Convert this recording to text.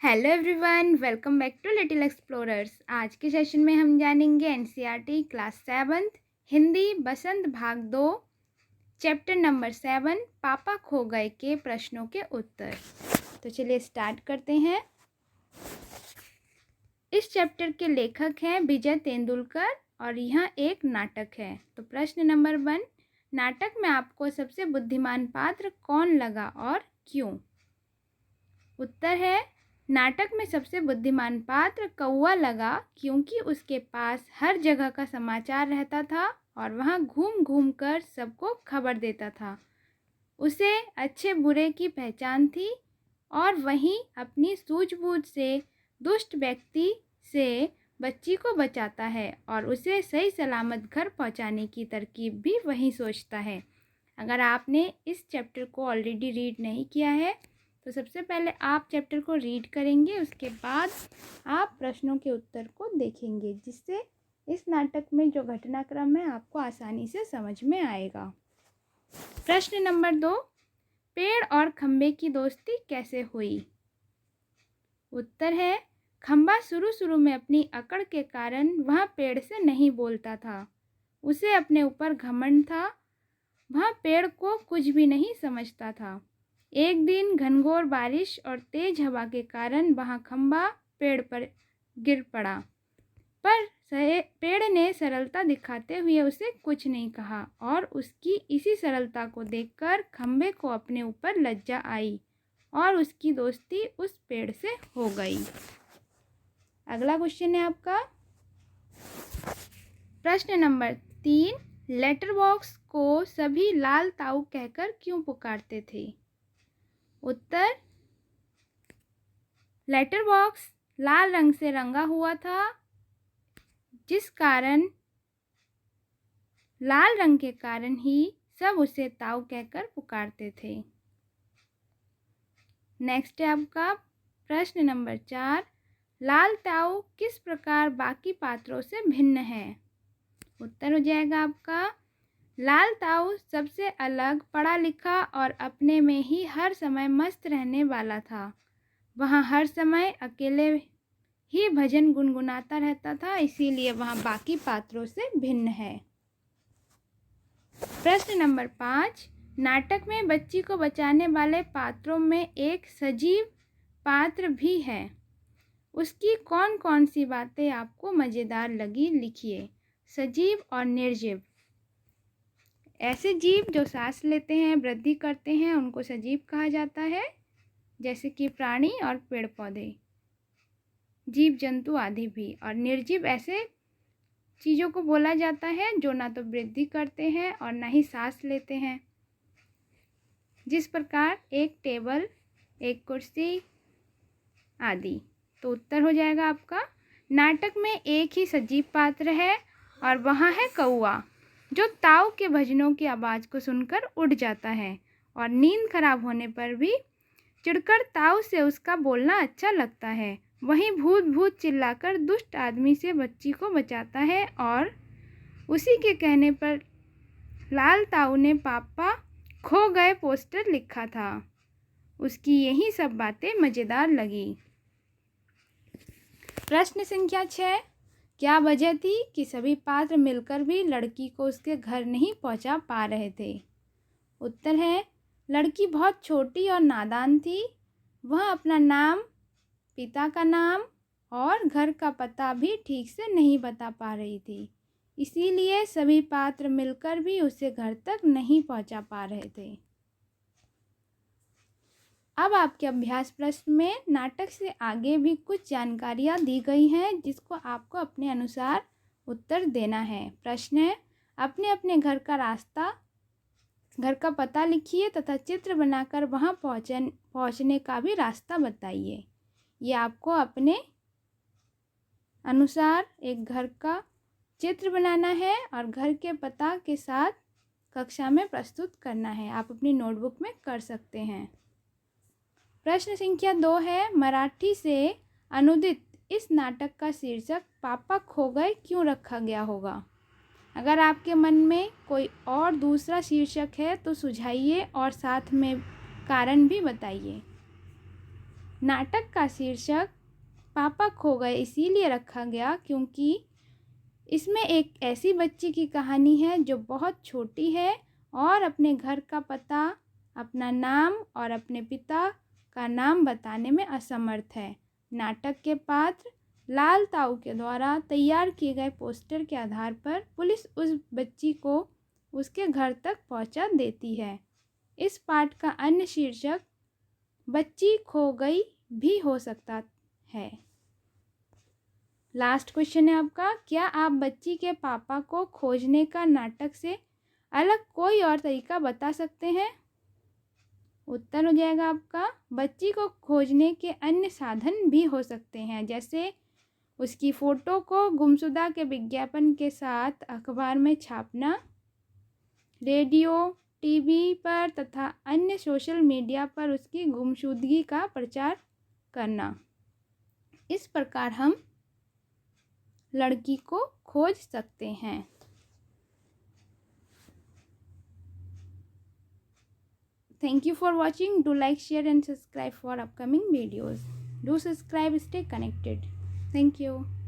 Hello everyone, welcome back to Little Explorers. आज के session में हम जानेंगे एनसीईआरटी क्लास 7th हिंदी बसंत भाग 2 चैप्टर नंबर 7 पापा खो गए के प्रश्नों के उत्तर। तो चलिए स्टार्ट करते हैं। इस चैप्टर के लेखक हैं विजय तेंदुलकर और यह एक नाटक है। तो प्रश्न नंबर 1, नाटक में आपको सबसे बुद्धिमान पात्र कौन लगा और क्यों? उत्तर है नाटक में सबसे बुद्धिमान पात्र कौवा लगा, क्योंकि उसके पास हर जगह का समाचार रहता था और वह घूम घूम कर सबको खबर देता था। उसे अच्छे बुरे की पहचान थी और वहीं अपनी सूझबूझ से दुष्ट व्यक्ति से बच्ची को बचाता है और उसे सही सलामत घर पहुंचाने की तरकीब भी वही सोचता है। अगर आपने इस चैप्टर को ऑलरेडी रीड नहीं किया है तो सबसे पहले आप चैप्टर को रीड करेंगे, उसके बाद आप प्रश्नों के उत्तर को देखेंगे, जिससे इस नाटक में जो घटनाक्रम है आपको आसानी से समझ में आएगा। प्रश्न नंबर 2, पेड़ और खंबे की दोस्ती कैसे हुई? उत्तर है खंबा शुरू में अपनी अकड़ के कारण वह पेड़ से नहीं बोलता था। उसे अपने ऊपर घमंड था। वह पेड़ को कुछ भी नहीं समझता था। एक दिन घनघोर बारिश और तेज हवा के कारण वह खंबा पेड़ पर गिर पड़ा, पर पेड़ ने सरलता दिखाते हुए उसे कुछ नहीं कहा और उसकी इसी सरलता को देखकर खंबे को अपने ऊपर लज्जा आई और उसकी दोस्ती उस पेड़ से हो गई। अगला क्वेश्चन है आपका प्रश्न नंबर 3, लेटर बॉक्स को सभी लाल ताऊ कहकर क्यों पुकारते थे? उत्तर, लेटर बॉक्स लाल रंग से रंगा हुआ था, जिस कारण लाल रंग के कारण ही सब उसे ताऊ कहकर पुकारते थे। नेक्स्ट है आपका प्रश्न नंबर 4, लाल ताऊ किस प्रकार बाकी पात्रों से भिन्न है? उत्तर हो जाएगा आपका लाल ताऊ सबसे अलग, पढ़ा लिखा और अपने में ही हर समय मस्त रहने वाला था। वह हर समय अकेले ही भजन गुनगुनाता रहता था, इसीलिए वह बाकी पात्रों से भिन्न है। प्रश्न नंबर 5, नाटक में बच्ची को बचाने वाले पात्रों में एक सजीव पात्र भी है। उसकी कौन कौन सी बातें आपको मज़ेदार लगी, लिखिए। सजीव और निर्जीव। ऐसे जीव जो सांस लेते हैं, वृद्धि करते हैं, उनको सजीव कहा जाता है, जैसे कि प्राणी और पेड़ पौधे, जीव जंतु आदि भी। और निर्जीव ऐसे चीज़ों को बोला जाता है जो ना तो वृद्धि करते हैं और ना ही सांस लेते हैं, जिस प्रकार एक टेबल, एक कुर्सी आदि। तो उत्तर हो जाएगा आपका नाटक में एक ही सजीव पात्र है और वह है कौवा, जो ताऊ के भजनों की आवाज़ को सुनकर उठ जाता है और नींद खराब होने पर भी चिढ़कर ताऊ से उसका बोलना अच्छा लगता है। वहीं भूत भूत चिल्लाकर दुष्ट आदमी से बच्ची को बचाता है और उसी के कहने पर लाल ताऊ ने पापा खो गए पोस्टर लिखा था। उसकी यही सब बातें मज़ेदार लगी। प्रश्न संख्या 6, क्या वजह थी कि सभी पात्र मिलकर भी लड़की को उसके घर नहीं पहुंचा पा रहे थे? उत्तर है लड़की बहुत छोटी और नादान थी। वह अपना नाम, पिता का नाम और घर का पता भी ठीक से नहीं बता पा रही थी, इसीलिए सभी पात्र मिलकर भी उसे घर तक नहीं पहुंचा पा रहे थे। अब आपके अभ्यास प्रश्न में नाटक से आगे भी कुछ जानकारियाँ दी गई हैं, जिसको आपको अपने अनुसार उत्तर देना है। प्रश्न है अपने अपने घर का रास्ता, घर का पता लिखिए तथा चित्र बनाकर वहां पहुंचने का भी रास्ता बताइए। ये आपको अपने अनुसार एक घर का चित्र बनाना है और घर के पता के साथ कक्षा में प्रस्तुत करना है। आप अपनी नोटबुक में कर सकते हैं। प्रश्न संख्या 2 है, मराठी से अनुदित इस नाटक का शीर्षक पापा खो गए क्यों रखा गया होगा? अगर आपके मन में कोई और दूसरा शीर्षक है तो सुझाइए और साथ में कारण भी बताइए। नाटक का शीर्षक पापा खो गए इसीलिए रखा गया क्योंकि इसमें एक ऐसी बच्ची की कहानी है जो बहुत छोटी है और अपने घर का पता, अपना नाम और अपने पिता का नाम बताने में असमर्थ है। नाटक के पात्र लाल ताऊ के द्वारा तैयार किए गए पोस्टर के आधार पर पुलिस उस बच्ची को उसके घर तक पहुंचा देती है। इस पाठ का अन्य शीर्षक बच्ची खो गई भी हो सकता है। लास्ट क्वेश्चन है आपका, क्या आप बच्ची के पापा को खोजने का नाटक से अलग कोई और तरीका बता सकते हैं? उत्तर हो जाएगा आपका, बच्ची को खोजने के अन्य साधन भी हो सकते हैं, जैसे उसकी फ़ोटो को गुमशुदा के विज्ञापन के साथ अखबार में छापना, रेडियो, टीवी पर तथा अन्य सोशल मीडिया पर उसकी गुमशुदगी का प्रचार करना। इस प्रकार हम लड़की को खोज सकते हैं। Thank you for watching. Do like, share and subscribe for upcoming videos. Do subscribe, stay connected. Thank you.